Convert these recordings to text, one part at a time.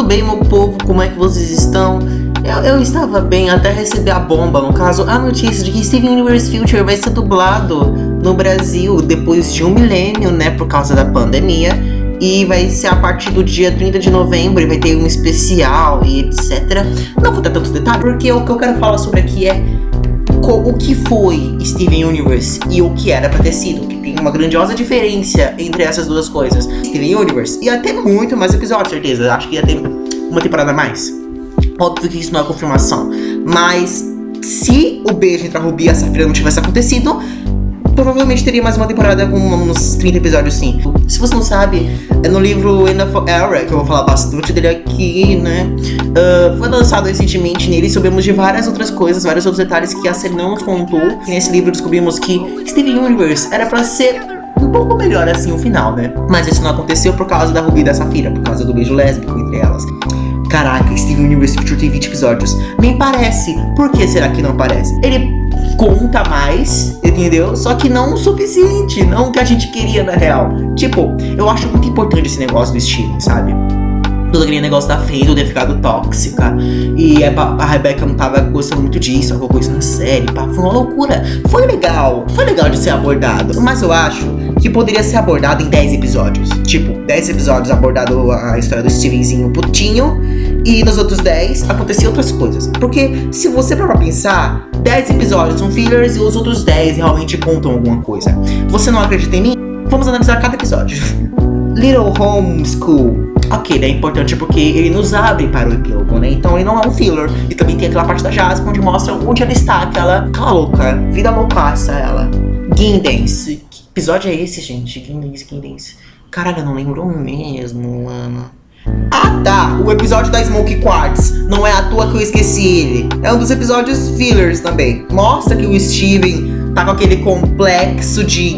bem, meu povo? Como é que vocês estão? Eu estava bem até receber a bomba, no caso, a notícia de que Steven Universe Future vai ser dublado no Brasil depois de 1 milênio, né, por causa da pandemia. E vai ser a partir do dia 30 de novembro, e vai ter um especial e etc. Não vou dar tantos detalhes, porque o que eu quero falar sobre aqui é o que foi Steven Universe e o que era pra ter sido. Que tem uma grandiosa diferença entre essas duas coisas. Steven Universe ia ter muito mais episódios, certeza. Acho que ia ter uma temporada a mais. Óbvio que isso não é confirmação. Mas se o beijo entre a Ruby e a Safira não tivesse acontecido, provavelmente teria mais uma temporada com uns 30 episódios, sim. Se você não sabe, é no livro End of Era, que eu vou falar bastante dele aqui, né? Foi lançado recentemente nele, soubemos de várias outras coisas, vários outros detalhes que a série não nos contou. E nesse livro descobrimos que Steven Universe era pra ser um pouco melhor assim o final, né? Mas isso não aconteceu por causa da Ruby e da Safira, por causa do beijo lésbico entre elas. Caraca, Steven Universe Future tem 20 episódios. Nem parece. Por que será que não parece? Ele conta mais, entendeu? Só que não o suficiente, não o que a gente queria na real. Tipo, eu acho muito importante esse negócio do Steven, sabe? Todo aquele negócio da Fendel ter ficado tóxica. E a Rebecca não tava gostando muito disso, ela colocou isso na série, pá, foi uma loucura. Foi legal de ser abordado. Mas eu acho que poderia ser abordado em 10 episódios. Tipo, 10 episódios abordado a história do Stevenzinho putinho. E nos outros 10 aconteciam outras coisas. Porque se você parar pra pensar, 10 episódios são fillers e os outros 10 realmente contam alguma coisa. Você não acredita em mim? Vamos analisar cada episódio. Little Home School. Ok, ele é importante porque ele nos abre para o epílogo, né? Então ele não é um filler. E também tem aquela parte da Jasmine onde mostra onde ela está, aquela louca, vida loucaça ela. Guindance. Que episódio é esse, gente? Guindance. Caralho, eu não lembro mesmo, mano. Ah tá, o episódio da Smoke Quartz. Não é à toa que eu esqueci ele. É um dos episódios fillers também. Mostra que o Steven tá com aquele complexo de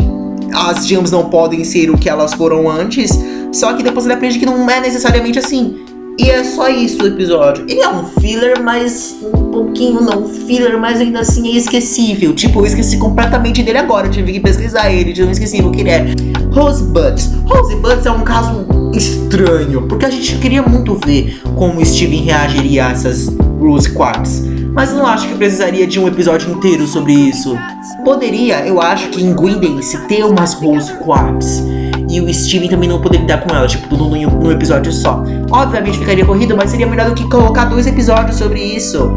as gems não podem ser o que elas foram antes. Só que depois ele aprende que não é necessariamente assim. E é só isso o episódio. Ele é um filler, mas um pouquinho não filler, mas ainda assim é esquecível. Tipo, eu esqueci completamente dele agora. Eu tive que pesquisar ele, eu não esqueci o que ele é. Rosebuds. Rosebuds é um caso estranho, porque a gente queria muito ver como o Steven reagiria a essas Rose Quartz. Mas não acho que precisaria de um episódio inteiro sobre isso. Poderia, eu acho que em Guidance ter umas Rose Quartz e o Steven também não poderia lidar com ela, tipo, tudo num episódio só. Obviamente ficaria corrido, mas seria melhor do que colocar 2 episódios sobre isso.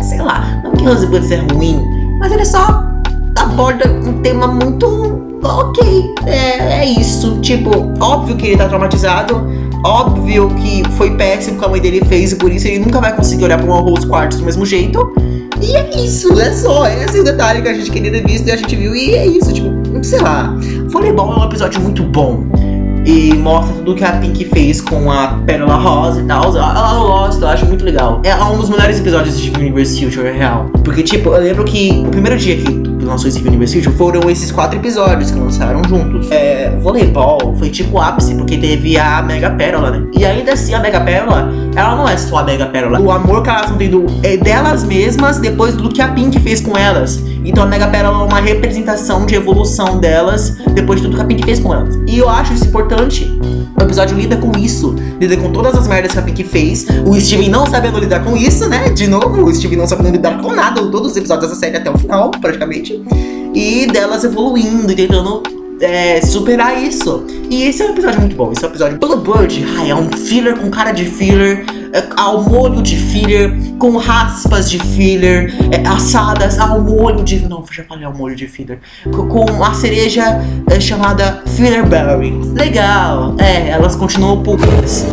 Sei lá, não que Rosebuds é ruim, mas ele só aborda um tema muito ok, é isso. Tipo, óbvio que ele tá traumatizado, óbvio que foi péssimo que a mãe dele fez e por isso ele nunca vai conseguir olhar pra uma Rose Quartz do mesmo jeito. E é isso, é só, esse é o detalhe que a gente queria ter visto e a gente viu e é isso, tipo, sei lá. Voleibol é um episódio muito bom e mostra tudo que a Pink fez com a Pérola Rosa e tal. Eu gosto, eu acho muito legal. É um dos melhores episódios de Universe Future, é real. Porque, tipo, eu lembro que o primeiro dia que lançou esse Universe Future foram esses 4 episódios que lançaram juntos. Voleibol foi tipo o ápice, porque teve a Mega Pérola, né? E ainda assim, a Mega Pérola, ela não é só a Mega Pérola. O amor que elas estão tendo é delas mesmas depois do que a Pink fez com elas. Então a Mega Pérola é uma representação de evolução delas depois de tudo que a Pink fez com elas. E eu acho isso importante. O episódio lida com isso, lida com todas as merdas que a Pink fez. O Steven não sabendo lidar com isso, né? De novo, o Steven não sabendo lidar com nada, todos os episódios dessa série até o final, praticamente. E delas evoluindo e tentando superar isso. E esse é um episódio muito bom. Esse é um episódio Bluebird. É um filler com cara de filler, ao molho de filler, com raspas de filler, assadas ao molho de... Não, já falei ao molho de filler. Com a cereja chamada Fillerberry. Legal. Elas continuam putas.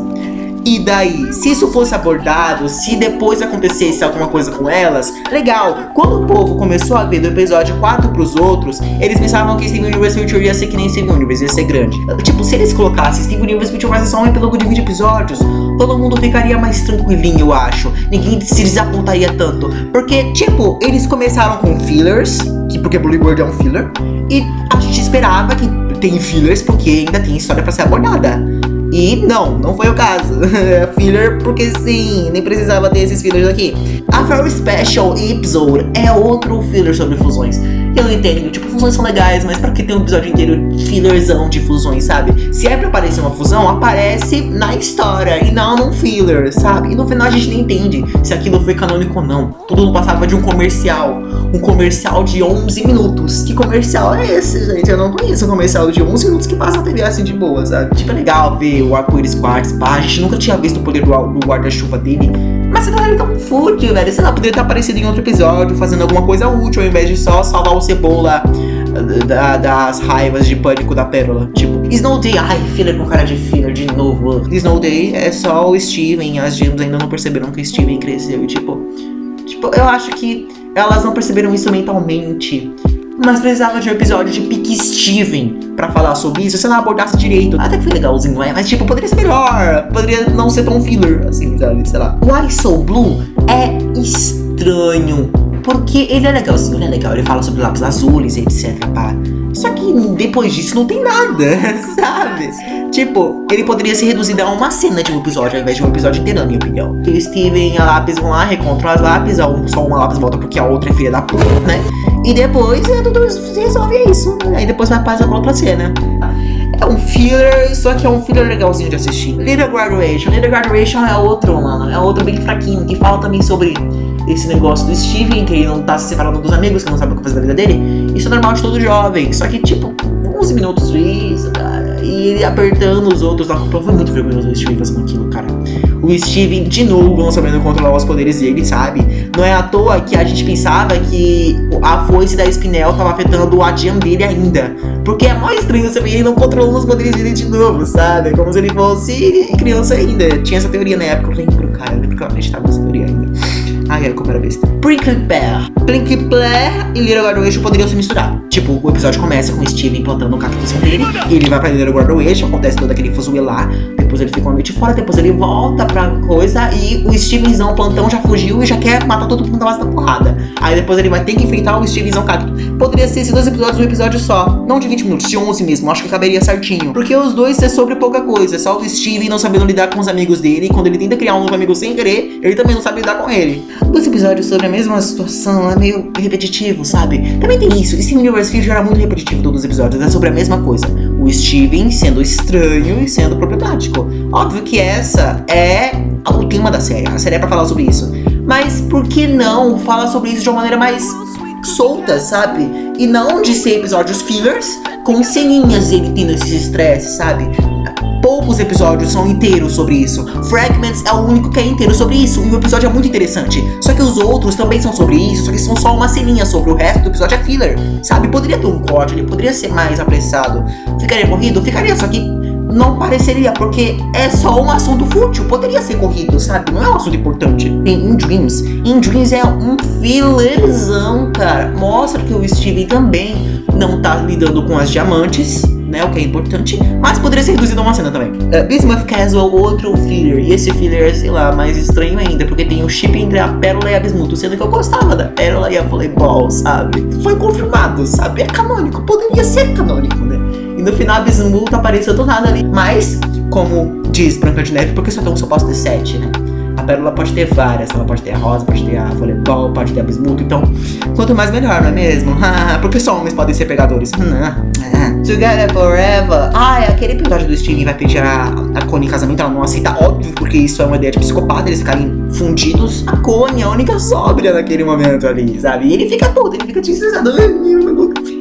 E daí, se isso fosse abordado, se depois acontecesse alguma coisa com elas, legal. Quando o povo começou a ver do episódio 4 pros outros, eles pensavam que Steven Universe Future ia ser que nem Steven Universe, ia ser grande. Tipo, se eles colocassem Steven Universe Future vai ser só um epílogo de 20 episódios, todo mundo ficaria mais tranquilinho, eu acho. Ninguém se desapontaria tanto. Porque, tipo, eles começaram com fillers, porque Bluebird é um filler, e a gente esperava que tem fillers porque ainda tem história pra ser abordada. E não foi o caso. Filler porque sim, nem precisava ter esses fillers aqui. A Very Special Episode é outro filler sobre fusões. Eu não entendo, tipo, fusões são legais, mas pra que ter um episódio inteiro fillerzão de fusões, sabe? Se é pra aparecer uma fusão, aparece na história e não num filler, sabe? E no final a gente nem entende se aquilo foi canônico ou não. Tudo passava de um comercial de 11 minutos. Que comercial é esse, gente? Eu não conheço um comercial de 11 minutos que passa na TV assim de boa, sabe? Tipo, é legal ver o arco-íris quartz, pá. A gente nunca tinha visto o poder do guarda-chuva dele. Mas você tá tão fútil, velho. Sei lá, poderia ter aparecido em outro episódio, fazendo alguma coisa útil, ao invés de só salvar o Cebola das raivas de pânico da Pérola. Tipo, Snow Day, ai, filler com cara de filler de novo. Snow Day é só o Steven, as Gems ainda não perceberam que o Steven cresceu. E tipo, eu acho que elas não perceberam isso mentalmente. Mas precisava de um episódio de Pique Steven pra falar sobre isso, se ela abordasse direito. Até que foi legalzinho, não é? Mas tipo, poderia ser melhor. Poderia não ser tão filler, assim, sabe? Sei lá. Why So Blue é estranho. Porque ele é legalzinho, ele é legal. Ele fala sobre lápis azuis e etc, pá. Só que depois disso não tem nada, sabe? Tipo, ele poderia ser reduzido a uma cena de um episódio, ao invés de um episódio inteiro, na minha opinião. O Steven e a Lápis vão lá, recontram as lápis, só uma lápis volta porque a outra é filha da puta, né? E depois tudo se resolve isso. Aí depois vai passar pra outra cena. É um filler, só que é um filler legalzinho de assistir. Little Graduation é outro, mano. É outro bem fraquinho, que fala também sobre esse negócio do Steven, que ele não tá se separando dos amigos, que não sabe o que fazer da vida dele. Isso é normal de todo jovem. Só que, tipo, 11 minutos disso, cara. E ele apertando os outros na cúpula. Foi muito vergonhoso o Steven fazendo aquilo, cara. O Steven, de novo, não sabendo controlar os poderes dele, sabe? Não é à toa que a gente pensava que a foice da Spinel tava afetando a Jam dele ainda. Porque é mais estranho você ver ele não controlando os poderes dele de novo, sabe? Como se ele fosse criança ainda. Tinha essa teoria na época, eu lembro, cara. Eu lembro que eu acreditava nessa teoria ainda. Ai, como era besta. Prickly Pear e Little Graduation poderiam se misturar. Tipo, o episódio começa com o Steven plantando um cactus dele, e ele vai pra Little Graduation, acontece todo aquele fuzuê lá, depois ele fica uma noite fora, depois ele volta pra coisa, e o Stevenzão plantão já fugiu e já quer matar todo mundo na base da porrada. Aí depois ele vai ter que enfrentar o Stevenzão cactus. Poderia ser esses 2 episódios num episódio só, não de 20 minutos, de 11 mesmo, acho que caberia certinho. Porque os dois é sobre pouca coisa, é só o Steven não sabendo lidar com os amigos dele, e quando ele tenta criar um novo amigo sem querer, ele também não sabe lidar com ele. 2 episódios sobre a mesma situação é meio repetitivo, sabe? Também tem isso, esse Universe Future era muito repetitivo todos os episódios, é sobre a mesma coisa. O Steven sendo estranho e sendo problemático. Óbvio que essa é o tema da série, a série é pra falar sobre isso. Mas por que não falar sobre isso de uma maneira mais solta, sabe? E não de ser episódios fillers com ceninhas dele tendo esses estresses, sabe? Poucos episódios são inteiros sobre isso. Fragments é o único que é inteiro sobre isso, e o episódio é muito interessante. Só que os outros também são sobre isso, só que são só uma ceninha sobre o resto do episódio é filler, sabe? Poderia ter um corte, ele poderia ser mais apressado. Ficaria corrido? Ficaria, só que não pareceria, porque é só um assunto fútil. Poderia ser corrido, sabe? Não é um assunto importante. Tem In Dreams. In Dreams é um fillerzão, cara. Mostra que o Steven também não tá lidando com as diamantes, né, o que é importante, mas poderia ser reduzido a uma cena também. Bismuth Castle, outro filler, e esse filler, sei lá, mais estranho ainda, porque tem o chip entre a Pérola e a Bismuth, sendo que eu gostava da Pérola e a Voleibol, sabe? Foi confirmado, sabe? É canônico, poderia ser canônico, né? E no final a Bismuth apareceu do nada ali, mas, como diz Branca de Neve, porque só posso ter 7, né? A Pérola pode ter várias, ela pode ter a Rosa, pode ter a Voleibol, pode ter a Bismuth, então quanto mais melhor, não é mesmo? Porque só homens podem ser pegadores. Together Forever. É aquele episódio do Steven vai pedir a Connie em casamento, ela não aceita, óbvio, porque isso é uma ideia de psicopata, eles ficarem fundidos. A Connie é a única sóbria naquele momento ali, sabe? E ele fica todo, ele fica desestressado.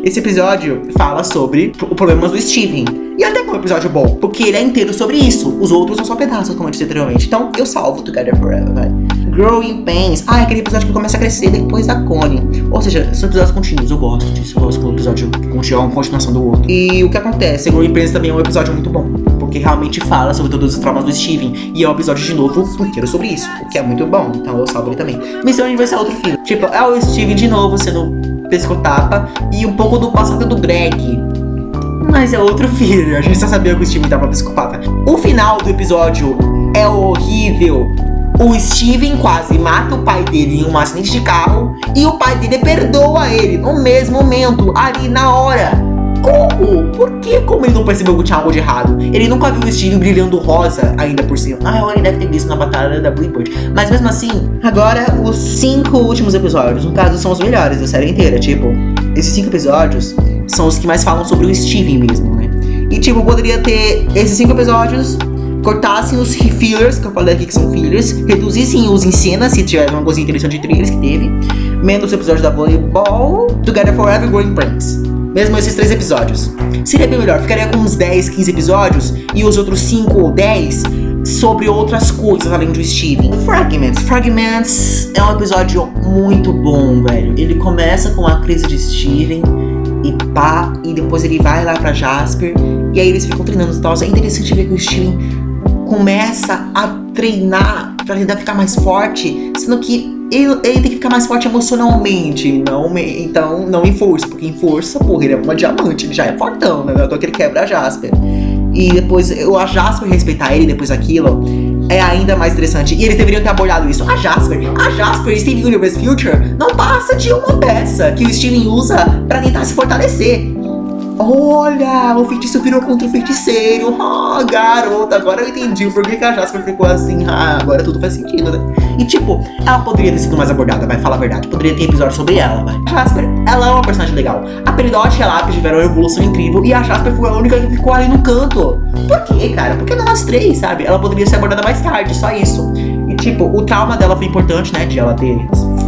Esse episódio fala sobre os problemas do Steven. E até que é um episódio bom, porque ele é inteiro sobre isso. Os outros são só pedaços, como eu disse anteriormente. Então, eu salvo Together Forever, vai. Growing Pains. É aquele episódio que começa a crescer depois da Connie. Ou seja, são episódios contínuos, eu gosto disso. Eu gosto quando o episódio continua uma continuação do outro. E o que acontece? Growing Pains também é um episódio muito bom, porque realmente fala sobre todos os traumas do Steven. E é um episódio, de novo, inteiro sobre isso, o que é muito bom. Então eu salvo ele também. Missão Universal é outro filme. Tipo, é o Steven de novo sendo pescotapa e um pouco do passado do Greg. Mas é outro filho, a gente só sabia que o Steven tava psicopata. O final do episódio é horrível. O Steven quase mata o pai dele em um acidente de carro e o pai dele perdoa ele no mesmo momento, ali na hora. Como? Por que? Como ele não percebeu que tinha algo de errado? Ele nunca viu o Steven brilhando rosa ainda por cima. Ele deve ter visto na batalha da Bluebird. Mas mesmo assim, agora os 5 últimos episódios, no caso, são os melhores da série inteira. Tipo, esses 5 episódios são os que mais falam sobre o Steven mesmo, né? E tipo, poderia ter esses 5 episódios, cortassem os fillers, que eu falei aqui que são fillers, reduzissem os em cena, se tiver uma coisa interessante entre eles que teve, menos os episódios da Volleyball, Together Forever, Growing Pains. Mesmo esses 3 episódios. Seria bem melhor, ficaria com uns 10, 15 episódios e os outros 5 ou 10 sobre outras coisas além do Steven. Fragments é um episódio muito bom, velho. Ele começa com a crise de Steven e depois ele vai lá pra Jasper e aí eles ficam treinando e tal. É interessante ver que o Steven começa a treinar pra tentar ficar mais forte, sendo que ele tem que ficar mais forte emocionalmente, então não em força, porque em força, porra, ele é uma diamante, ele já é fortão, né? Então que ele quebra a Jasper. E depois, a Jasper respeitar ele depois daquilo é ainda mais interessante. E eles deveriam ter abordado isso. A Jasper, Steven Universe Future, não passa de uma peça que o Steven usa pra tentar se fortalecer. Olha, o feitiço virou contra o feiticeiro. Garota, agora eu entendi por que a Jasper ficou assim. Agora tudo faz sentido, né? E tipo, ela poderia ter sido mais abordada, vai falar a verdade. Poderia ter episódio sobre ela, vai. A Jasper, ela é uma personagem legal. A Peridot e a Lápis tiveram uma evolução incrível e a Jasper foi a única que ficou ali no canto. Por quê, cara? Porque não as 3, sabe? Ela poderia ser abordada mais tarde, só isso. E tipo, o trauma dela foi importante, né? De ela ter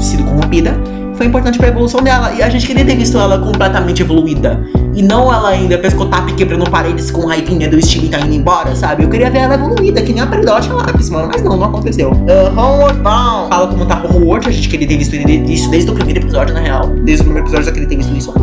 sido corrompida. Foi importante pra evolução dela. E a gente queria ter visto ela completamente evoluída. E não ela ainda pescotape quebrando paredes com raivinha do Steven tá indo embora, sabe? Eu queria ver ela evoluída, que nem a Peridot e a Lápis, mano. Mas não aconteceu. Homeward Bound. Fala como tá Homeward. A gente queria ter visto isso desde o primeiro episódio, na real. Desde o primeiro episódio já queria ter visto isso.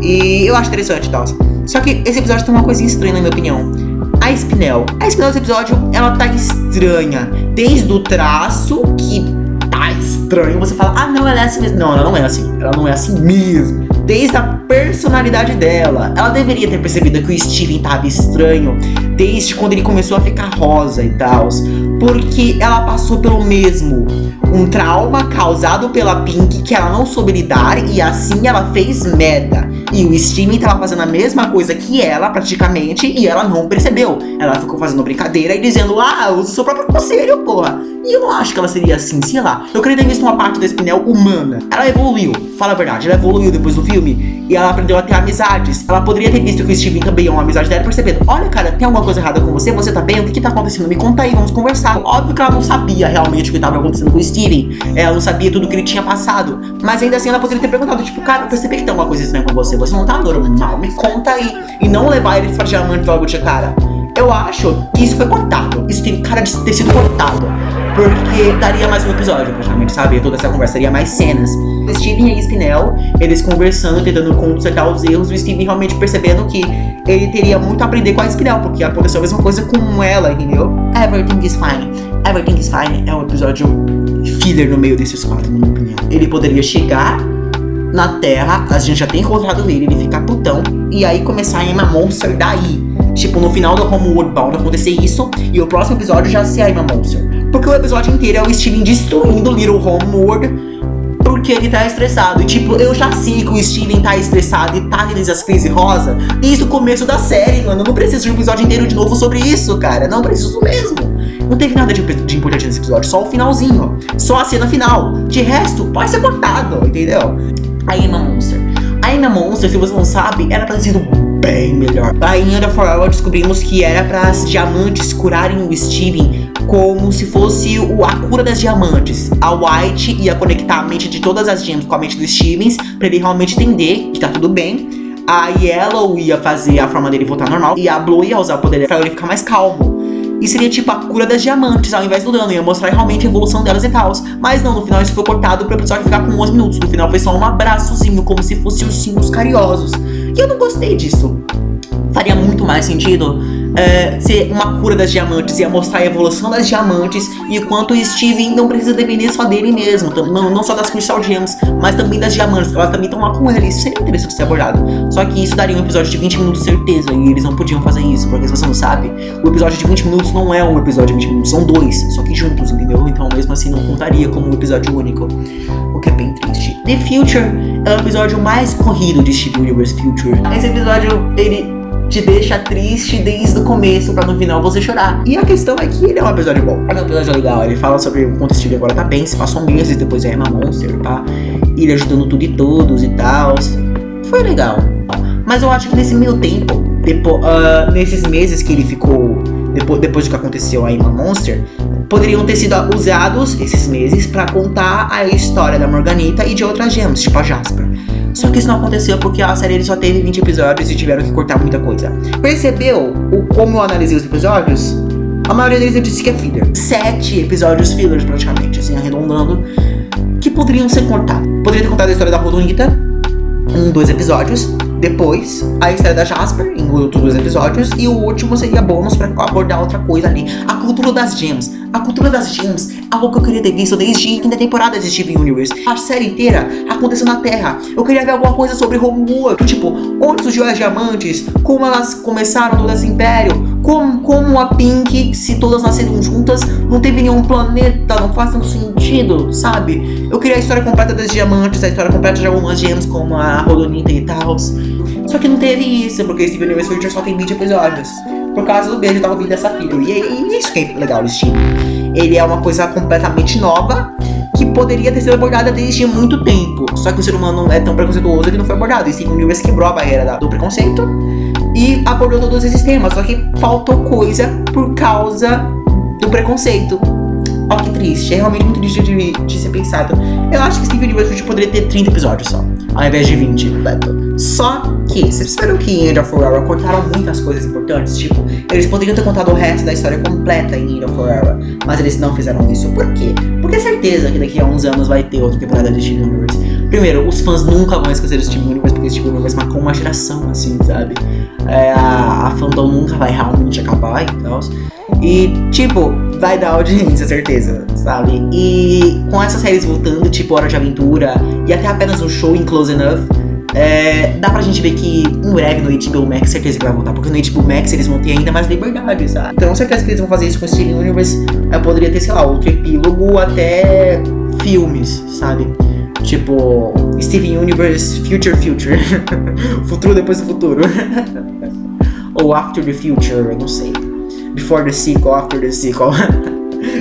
E eu acho interessante e tal. Só que esse episódio tem uma coisinha estranha, na minha opinião. A Spinel desse episódio, ela tá estranha. Desde o traço, que tá estranho. Você fala, não, ela é assim mesmo. Não, ela não é assim. Ela não é assim mesmo. Desde a personalidade dela. Ela deveria ter percebido que o Steven tava estranho desde quando ele começou a ficar rosa e tal. Porque ela passou pelo mesmo. Um trauma causado pela Pink que ela não soube lidar e assim ela fez merda. E o Steven tava fazendo a mesma coisa que ela, praticamente, e ela não percebeu. Ela ficou fazendo brincadeira e dizendo, usa o seu próprio conselho, porra. E eu não acho que ela seria assim, sei lá. Eu queria ter visto uma parte da Spinel humana. Ela evoluiu, fala a verdade, ela evoluiu depois do filme. E ela aprendeu a ter amizades. Ela poderia ter visto que o Steven também é uma amizade dela, percebendo, olha, cara, tem alguma coisa errada com você? Você tá bem? O que tá acontecendo? Me conta aí, vamos conversar. Óbvio que ela não sabia realmente o que tava acontecendo com o Steven. Ela não sabia tudo que ele tinha passado. Mas ainda assim ela poderia ter perguntado, tipo, cara, eu percebi que tem alguma coisa estranha com você. Você não tá normal, me conta aí. E não levar eles pra diamante logo de cara. Eu acho que isso foi cortado. Isso tem cara de ter sido cortado. Porque daria mais um episódio, praticamente, sabe? Toda essa conversa daria mais cenas. O Steven e a Spinel, eles conversando, tentando consertar os erros. O Steven realmente percebendo que ele teria muito a aprender com a Spinel, porque aconteceu a mesma coisa com ela, entendeu? Everything is Fine. Everything is Fine é um episódio filler no meio desses 4, na minha opinião. Ele poderia chegar na Terra, a gente já tem encontrado ele ficar putão, e aí começar a Emma Monster daí. Tipo, no final do Homeward Bound acontecer isso, e o próximo episódio já ser a Emma Monster. Porque o episódio inteiro é o Steven destruindo Little Homeward, porque ele tá estressado. E tipo, eu já sei que o Steven tá estressado e tá tendo as crises rosa desde o começo da série, mano. Eu não preciso de um episódio inteiro de novo sobre isso, cara. Não preciso mesmo. Não teve nada de importante nesse episódio, só o finalzinho. Só a cena final. De resto, pode ser cortado, entendeu? A Emma Monster. A Emma Monster, se você não sabe, era pra ter sido bem melhor. Aí em Under Forever descobrimos que era para as diamantes curarem o Steven como se fosse a cura das diamantes. A White ia conectar a mente de todas as gems com a mente do Steven pra ele realmente entender que tá tudo bem. A Yellow ia fazer a forma dele voltar normal e a Blue ia usar o poder pra ele ficar mais calmo. E seria tipo a cura das diamantes ao invés do dano, ia mostrar realmente a evolução delas e tal. Mas não, no final isso foi cortado pro episódio ficar com 11 minutos. No final foi só um abraçozinho, como se fossem ursinhos carinhosos. E eu não gostei disso. Faria muito mais sentido ser uma cura das diamantes, ia mostrar a evolução das diamantes e o quanto o Steven não precisa depender só dele mesmo, não só das Crystal Gems, mas também das diamantes, elas também estão lá com ele. Isso seria interessante ser abordado. Só que isso daria um episódio de 20 minutos, certeza, e eles não podiam fazer isso, porque se você não sabe, o episódio de 20 minutos não é um episódio de 20 minutos, são 2, só que juntos, entendeu? Então mesmo assim não contaria como um episódio único, o que é bem triste. The Future é o episódio mais corrido de Steven Universe Future. Esse episódio, ele te deixa triste desde o começo pra no final você chorar. E a questão é que ele é um episódio bom. É um episódio legal, ele fala sobre o quanto o Steven agora tá bem, se passou meses depois da Emma Monster, tá? Ele ajudando tudo e todos e tal. Foi legal. Mas eu acho que nesse meio tempo, nesses meses que ele ficou, depois do que aconteceu a Emma Monster, poderiam ter sido usados esses meses pra contar a história da Morganita e de outras gems, tipo a Jasper. Só que isso não aconteceu porque a série só teve 20 episódios e tiveram que cortar muita coisa. Percebeu como eu analisei os episódios? A maioria deles eu disse que é filler. 7 episódios fillers praticamente, assim, arredondando, que poderiam ser cortados. Poderia ter contado a história da Rodonita em 2 episódios. Depois, a história da Jasper em outros 2 episódios. E o último seria bônus pra abordar outra coisa ali. A cultura das gems. A cultura das gems é algo que eu queria ter visto desde a quinta temporada de Steven Universe. A série inteira aconteceu na Terra. Eu queria ver alguma coisa sobre Homeworld. Tipo, onde surgiu as diamantes, como elas começaram todo esse império, como a Pink, se todas nasceram juntas, não teve nenhum planeta, não faz tanto sentido, sabe? Eu queria a história completa das diamantes, a história completa de algumas gems, como a Rodonita e tal. Só que não teve isso, porque Steven Universe Future só tem 20 episódios. Por causa do beijo da Robin dessa filha. E é isso que é legal do Steven. Ele é uma coisa completamente nova, que poderia ter sido abordada desde muito tempo. Só que o ser humano é tão preconceituoso que não foi abordado. E Steven Universe quebrou a barreira do preconceito e abordou todos esses temas. Só que faltou coisa por causa do preconceito. Ó, que triste. É realmente muito triste de ser pensado. Eu acho que Steven Universe poderia ter 30 episódios só, ao invés de 20. Só que, vocês perceberam que em End of Forever cortaram muitas coisas importantes? Tipo, eles poderiam ter contado o resto da história completa em End of Forever, mas eles não fizeram isso. Por quê? Porque é certeza que daqui a uns anos vai ter outra temporada de Steven Universe. Primeiro, os fãs nunca vão esquecer o Steven Universe, porque o Steven Universe marcou uma geração, assim, sabe? A fandom nunca vai realmente acabar e tal. E, tipo, vai dar audiência, certeza, sabe? E com essas séries voltando, tipo Hora de Aventura e até apenas um show em Close Enough, dá pra gente ver que em breve no HBO Max, certeza que vai voltar, porque no HBO Max eles vão ter ainda mais liberdade, sabe? Então certeza que eles vão fazer isso com o Steven Universe. Poderia ter, sei lá, outro epílogo, até filmes, sabe? Tipo, Steven Universe Future Futuro depois do futuro. Ou After the Future, eu não sei. Before the sequel, after the sequel.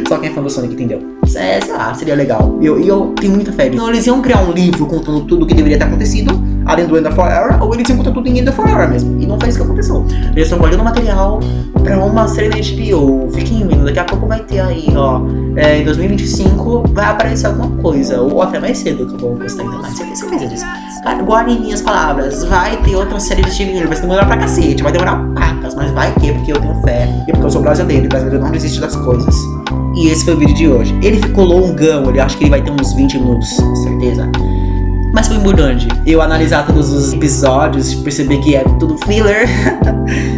Só quem é fã do Sonic entendeu. Sei lá, seria legal. E eu tenho muita fé disso. Então eles iam criar um livro contando tudo o que deveria ter acontecido, além do End of Forever, ou eles iam contar tudo em End of Forever mesmo. E não foi isso que aconteceu. Eles estão guardando material pra uma série da HBO. Fiquem vendo, daqui a pouco vai ter aí, ó. Em 2025 vai aparecer alguma coisa. Ou até mais cedo, que eu vou gostar ainda mais. Você tem certeza disso? Cara, guardem minhas palavras. Vai ter outra série de Steven Universe. Vai demorar pra cacete, vai demorar pacas, mas vai ter, porque eu tenho fé. E porque eu sou brasileiro, e brasileiro não desiste das coisas. E esse foi o vídeo de hoje. Ele ficou longão, eu acho que ele vai ter uns 20 minutos, certeza. Mas foi importante eu analisar todos os episódios, perceber que é tudo filler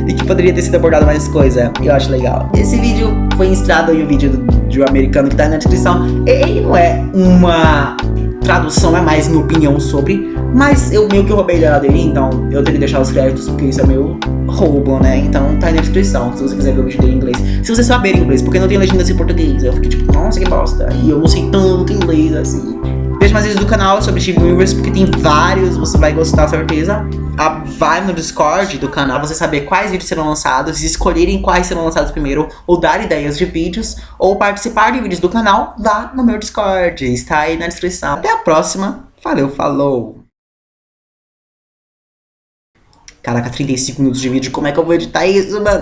e que poderia ter sido abordado mais coisa. Eu acho legal. Esse vídeo foi inspirado em um vídeo de um americano que tá aí na descrição. Ele não é uma tradução, é mais minha opinião sobre, mas eu meio que roubei dela dele, então eu tenho que deixar os créditos porque isso é meio roubo, né? Então tá aí na descrição, se você quiser ver o vídeo dele em inglês. Se você saber inglês, porque não tem legendas em português. Eu fiquei tipo, nossa, que bosta. E eu não sei tanto inglês assim. Veja mais vídeos do canal sobre Steven Universe, porque tem vários, você vai gostar, certeza. Vai no Discord do canal, você saber quais vídeos serão lançados, escolherem quais serão lançados primeiro, ou dar ideias de vídeos, ou participar de vídeos do canal, vá no meu Discord, está aí na descrição. Até a próxima, valeu, falou! Caraca, 35 minutos de vídeo, como é que eu vou editar isso, mano?